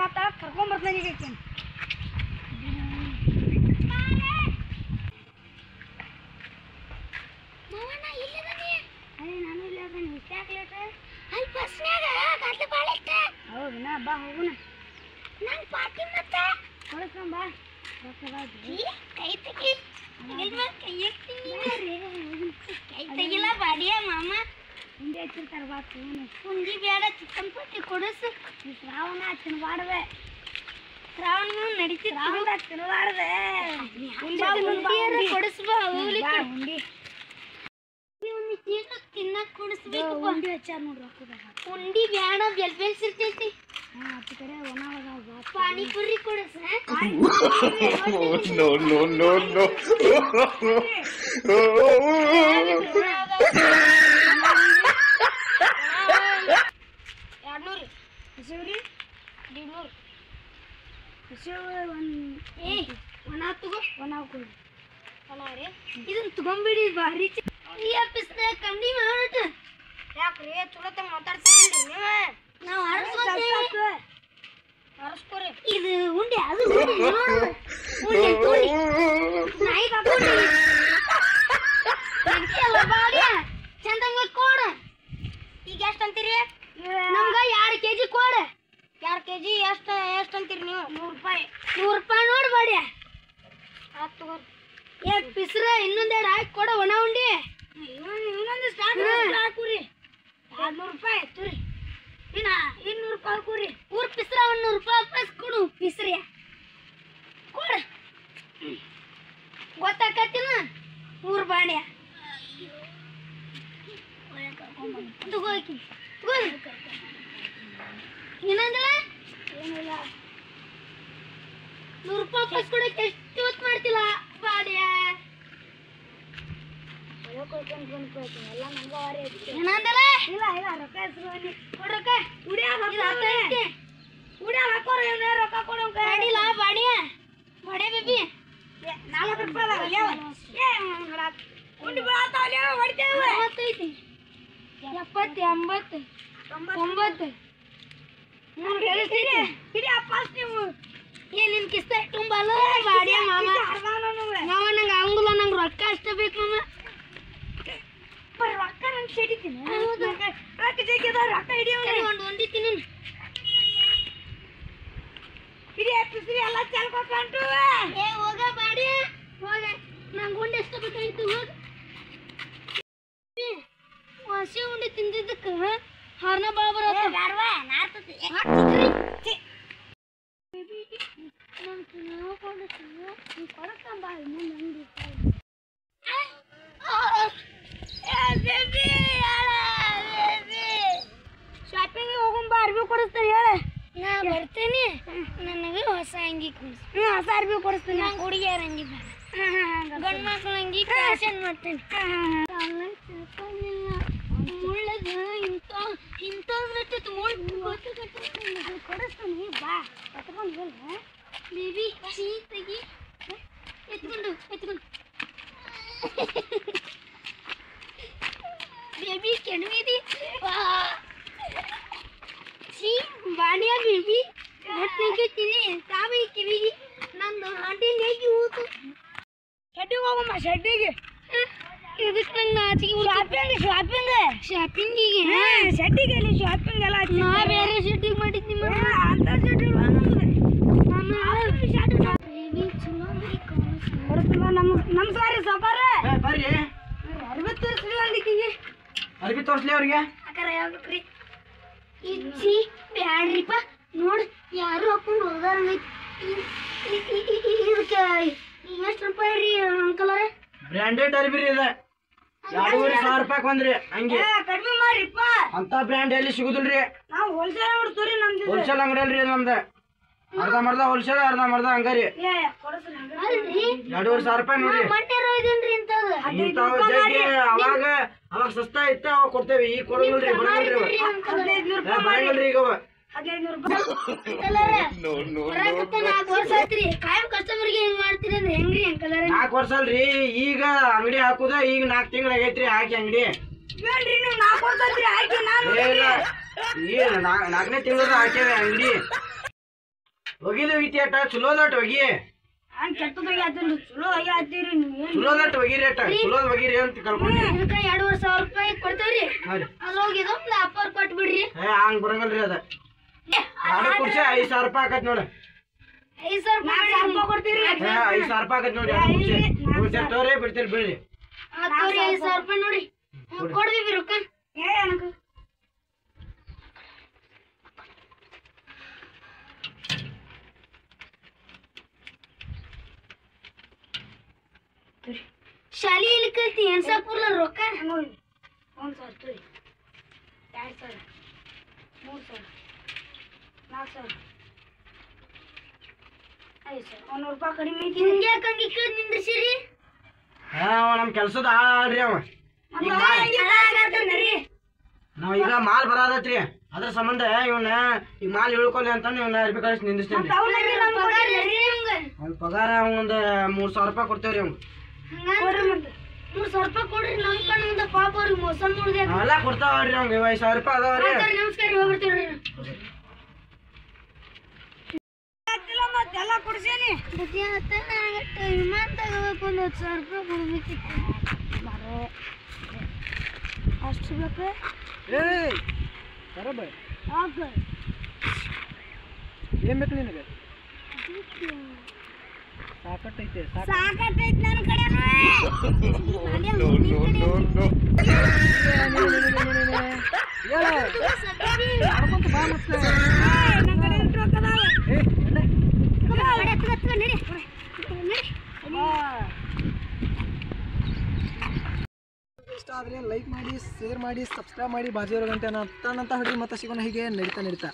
ಬರತ್ತ ಕರ್ಕೊಂಡ್ ಬರ್ತಾನೆ ಈಗ ಮಾವನ ಇಲ್ಲದನಿ ಅರೆ ನಾನು ಇಲ್ಲ ಅದನ್ನ ಇಟ್ಟಾಕ್ಲೇಟ ಅಲ್ಲಿ ಬಸ್ನಾಗ ಗಂಟೆ ಬಾಳೆತ್ತ ಹೌದಾ ಬಾ ಹೋಗೋಣ ನಾನು ಪಾರ್ಟಿ ಮತ್ತೆ ಹೊರಸ್ಕೊಂಡ್ ಬಾ ಕೈ ತೆಗಿ ಕೈ ತೆಗಿಲ್ಲ ಬಾಡಿಯ ಮಾಮ ಹಿಂದೆ ಹಚ್ಚಿರ್ತಾರೆ ಬಾ ಪುಂಡಿ ಬೇಡ ಚಿಕನ್ ಪಟ್ಟಿ ಕೊಡಿಸು ಶ್ರಾವಣ ತಿನ್ಬಾರ್ದೆ ಶ್ರಾವಣ ನಡೀತಿ ಶ್ರಾವಣ ತಿನ್ಬಾರ್ದೆ ಕೊಡಿಸ್ಬಾ ಉಂಡಿ ತಿನ್ನಕ್ ಕೊಡಿಸ್ಬೇಕು ಉಂಡಿ ಹಚ್ಚಾರ ನೋಡ್ರಿ ಉಂಡಿ ಬೇಡ ಬೆಲ್ಸಿರ್ತೈತಿ panipuri ಕೊಡಿಸ No, no, no, no. ಇದನ್ನ ತಗೊಂಡ್ಬಿಡಿ ಬಾರಿ ಕಮ್ಮಿ ಮಾಡ ಯಾಕ್ರಿ ಚಲೋತ ಮಾತಾಡ್ತೀರಿ ನಾವು ಹರಸ್ಕೋರಿ ಇದು ಉಂಡೆ ಅದು ಚಂದಂಗ ಕೊಡ ಈಗ ಎಷ್ಟು ಅಂತೀರಿ ನಮ್ಗ 2 kg ಕೊಡ 2 kg ಎಷ್ಟು ಅಂತೀರಿ ನೀವು 100 ರೂಪಾಯಿ ನೋಡ್ಬೇಡಿ ಪಿಸ್ರ ಇನ್ನೊಂದೆರಡು ಹಾಕಿ ಕೊಡ ಒಣ ಉಂಡಿ ಇನ್ನೊಂದು ಹಾಕುರಿ 200 ರೂಪಾಯಿ ತುರಿ 200 ರೂಪಾಯಿ ಹಾಕುರಿ ಪಿಸ್ರ 100 ರೂಪಾಯಿ ವಾಪಸ್ ಕೊಡು ಪಿಸ್ರಿಯ ಕೊಡ ಗೊತ್ತಾಕತ್ತಿನ 3 ಬಾಣ್ಯ ತಗೋಕಿ ಇನ್ನೊಂದಲ್ಲ ಏನಿಲ್ಲ 100 ರೂಪಾಯಿ ವಾಪಸ್ ಕೊಡಕ್ಕೆ ಎಷ್ಟು ಹೊತ್ತು ಮಾಡ್ತಿಲ್ಲ ಬಾಡ್ಯ ಏನಂದಲ್ಲ ಇಲ್ಲ ರೊಕ್ಕ ಕೊಡ್ರೊಕ್ಕ ರೊಕ್ಕ ಕೊಡೋ ಗಾಡಿಲ್ಲ ಬಾಡಿಯ ಬಾಡೆ ಬೇಬಿ 40 ರೂಪಾಯಿ 70 80 90 ನಿನ್ ಕಿಸ್ತ ತುಂಬಲ್ಲ ಬಾಡಿಯ ಮಾಮ ನಂಗೆ ಹಂಗಿಲ್ಲ ನಂಗೆ ರೊಕ್ಕ ಅಷ್ಟ ಬೇಕು ಮಾಮ ರೊಕ್ಕ ನಂಗೆ ಸಿಡಿತೀನಿ ರೊಕ್ಕ ಹಿಡಿಯೋ ಒಂದು ಹೊಂದಿತೀನಿ ಹಿಡಿಯ ಎಲ್ಲ ಚೆಲ್ಕೊಟ್ಟು ಏ ಹೋಗ ಬಾಡಿ ಹೋಗ ನಂಗೆ ಉಂಡೆ ಎಷ್ಟು ಬೇಕಾಯ್ತು ಹೋಗ ಹಸಿ ಉಂಡೆ ತಿಂದಿದ್ದಕ್ಕೆ ಹಾರ್ನ ಬಾಳ ಬರತ್ತೆ ಶಾಪಿಂಗ್ ಹೋಗುಂಬ ಅರ್ಬಿ ಕೊಡಿಸ್ತಾರೆ ಹೇಳ ನಾ ಬರ್ತೇನೆ ನನಗೆ ಹೊಸ ಅಂಗಿ ಕೊಡಿಸ್ತೀನಿ ಹೊಸ ಅರ್ಬಿ ಕೊಡಿಸ್ತೀನಿ ನಂಗೆ ಹುಡುಗಿಯರ ಅಂಗಿ ಬೇಡ ಗಂಡು ಮಕ್ಳು ಅಂಗಿ ಫ್ಯಾಷನ್ ಮಾಡ್ತೇನೆ ಮುಳ್ಳದ ಇಂಥದ್ದು ಕೊಡಿಸ್ತೀನಿ ಬಾ ಕಟ್ಕೊಂಡು ಹೋಗ ಬೇಬಿ ಚೀ ತೆಗಿ ಎತ್ಕೊಂಡು ಬೇಬಿ ಕೆಣವಿದಿ ಚೀ ಬಾಡಿಯ ಬೇಬಿ ಒಟ್ಟಿಗೆ ತಿನಿ ತಾವೇ ಕಿವಿಗಿ ನಂದು ಆಂಟಿ ನೇಗಿ ಹೋತು ಶೆಡ್ಡಿಗೆ ಹೋಗಮ್ಮ ಶೆಡ್ಡಿಗೆ ಇದಕ್ಕೆ ನಂಗೆ ನಾಚಿಗೆ ಶಾಪಿಂಗಿಗೆ ಶೆಡ್ಡಿಗೆ ಅಲ್ಲಿ ಶಾಪಿಂಗ್ ಎಲ್ಲ ನಾ ಬೇರೆ ಶೆಡ್ಡಿಗೆ ಮಾಡಿದ್ನಿ ಅಂತ ಶೆಡ್ಡಿಗೆ ನಮ್ಮ ಸಾರಿ ಸಾಪಾರ ಬರ್ರಿ ಅರ್ಬಿ ತೋರಿಸ್ಲಿ ಅಲ್ಲಿಗೆ ಅರ್ಬಿ ತೋರ್ಸ್ಲಿ ಅವ್ರಿಗೆ ಅಕ್ಕಾರ ಯಾವ್ದ್ರಿ ಇಚ್ಚಿ ಬ್ಯಾಡ್ರಿಪ್ಪ ನೋಡಿ ಯಾರು ಹಾಕೊಂಡು ಹೋದಾರಂಗೈತಿ ಇದಕ್ಕೆ ಎಷ್ಟು ರೂಪಾಯಿ ರೀ ಅಂಕಲ್ ಅವ್ರೆ ಬ್ರ್ಯಾಂಡೆಡ್ ಅರ್ಬಿ ರೀ ಇದೆ 2,500 ರೂಪಾಯಿ ಒಂದ್ರಿ ಹಂಗೆ ಕಡಿಮೆ ಮಾಡ್ರಿಪ್ಪ ಅಂತ ಬ್ರ್ಯಾಂಡ್ ಎಲ್ಲಿ ಸಿಗುದಿಲ್ರಿ ನಾವು ಹೋಲ್ಸೇಲ್ ಮಾಡ್ತೀವಿ ನಮ್ದು ಹೋಲ್ಸೇಲ್ ಅಂಗಡಿ ಅಲ್ರಿ ನಮ್ದು ಅರ್ಧ ಹೋಲ್ಸೇಲ್ ಅರ್ಧ ಅಂಗಡಿ 2,500 ರೂಪಾಯಿ ನೋಡ್ರಿ ಇಂಥವು ಜಗ್ಗಿ ಅವಾಗ ಸಸ್ತಾ ಇತ್ತ ಅವಾಗ ಕೊಡ್ತೇವಿ ಈಗ ಕೊಡಂಗಿಲ್ರಿ ಬರಂಗಿಲ್ರಿ ಈಗ ಅವ 15 ರೂಪಾಯಿ ಕಾಯಂ ಕಸ್ಟಮರ್ಗೆ ಹೆಂಗ್ ಮಾಡ್ತೀರಿ ಅಂದ್ರೆ ಹೆಂಗ್ರಿ ಅಂಕಲ್ 4 ವರ್ಷ ಅಲ್ರಿ ಈಗ ಅಂಗಡಿ ಹಾಕುದ ಈಗ 4 ತಿಂಗಳು ಆಗೈತ್ರಿ ಹಾಕಿ ಅಂಗಡಿ ಬೇಡ್ರಿ ನೀವು 4 ವರ್ಷ ಹಾಕಿ ನಾನು 4ನೇ ತಿಂಗಳ ಹಾಕ್ಯಾವ ಅಂಗಡಿ ಒಗಿಲಿ ಒಗಿತಿಯಟ ಚಲೋದಟ್ ಒಗಿ ನಾನು ಕೆಟ್ಟದಾಗಿ ಆಯ್ತು ಚಲೋ ಆಗಿ ಆಯ್ತೀರಿ ನೀವು ಚಲೋದಟ್ ಒಗಿರಿ ಅಟ ಚಲೋದ್ ಒಗಿರಿ ಅಂತ ಕರ್ಕೊಂಡು ಇದಕ್ಕೆ 2,500 ರೂಪಾಯಿ ಕೊಡ್ತೇವ್ರಿ ಅಲ್ಲಿ ಹೋಗಿದ್ದು ಅಪ್ಪರ್ ಕೊಟ್ಟು ಬಿಡ್ರಿ ಹಂಗ್ ಬರಂಗಲ್ರಿ ಅದ ಗಾಡಿ ಕುಡ್ಸಿ 5,000 ರೂಪಾಯಿ ಆಕತ್ ನೋಡ 5,000 ರೂಪಾಯಿ ಕೊಡ್ತೀರಿ 5,000 ರೂಪಾಯಿ ಆಕತ್ ನೋಡಿ ತೋರಿ ಬಿಡ್ತೀರಿ ಬಿಡ್ರಿ 5,000 ರೂಪಾಯಿ ನೋಡಿ ಕೊಡ್ತೀವಿ ರೊಕ್ಕ ಶಾಲೆಯಲ್ಲಿ ಕಲ್ತಿ ಎನ್ಸಾಪುರ್ಲ ರೊಕ್ಕ ನೋಡಿ 1,000 ತೋರಿ 2,000 3,000 4,000 5,000 100 ರೂಪಾಯಿ ಕಡಿಮೆ ಐತಿ ಯಾಕೆ ಹಂಗೆ ಕೇಳಿ ನಿಂದ್ರಿಸಿರಿ ನಮ್ ಕೆಲ್ಸದ ಆಳ್ರಿ ಅವ ನಾವ್ ಈಗ ಮಾಲ್ ಬರದತ್ರಿ ಅದ್ರ ಸಂಬಂಧ ಇವನ್ನ ಈಗ ಮಾಲ್ ಇಳ್ಕೊಲಿ ಅಂತ ಇವ್ನ ಅರ್ಬಿ ಕಳಿಸಿ ನಿಂದಿಸ್ತೇನೆ ಅವ್ನ ಪಗಾರ ಒಂದ್ 3,000 ರೂಪಾಯಿ ಕೊಡ್ತೇವ್ರಿ ಅವ್ನು 3,000 ರೂಪಾಯಿ ಕೊಡ್ರಿ ನಮ್ ಕಣ್ಣಿಂದ ಪಾಪ ಅವ್ರಿಗೆ ಮೋಸ ನೋಡಿದೆ ಎಲ್ಲ ಕೊಡ್ತಾವ್ರಿ ಅವ್ನಿಗೆ 5,000 ರೂಪಾಯಿ ಅದಾವ್ರಿ ನಮಸ್ಕಾರ ಹೋಗ್ಬಿಡ್ತೀವ್ರಿ ಎಲ್ಲ ಕೊಡ್ಸೇನಿ ವಿಮಾನ ತಗೋಬೇಕು ಒಂದು 10,000 ರೂಪಾಯಿ ಕೊಡ್ಬೇಕಿತ್ತು ಬರೋ ಅಷ್ಟು ಬೇಕು ಏನ್ ಬೇಕು ನಿನಗೆ ಸಾಕಟ್ಟೈತೆ ನನ್ನ ಕಡೆ ಇಷ್ಟ ಆದ್ರೆ ಲೈಕ್ ಮಾಡಿ ಶೇರ್ ಮಾಡಿ ಸಬ್ಸ್ಕ್ರೈಬ್ ಮಾಡಿ ಬಾಜು ಇರೋ ಗಂಟೆ ಅಂತ ಹೊಡಿ ಮತ್ತೆ ಸಿಗೋಣ ಹೀಗೆ ನಡೀತಾ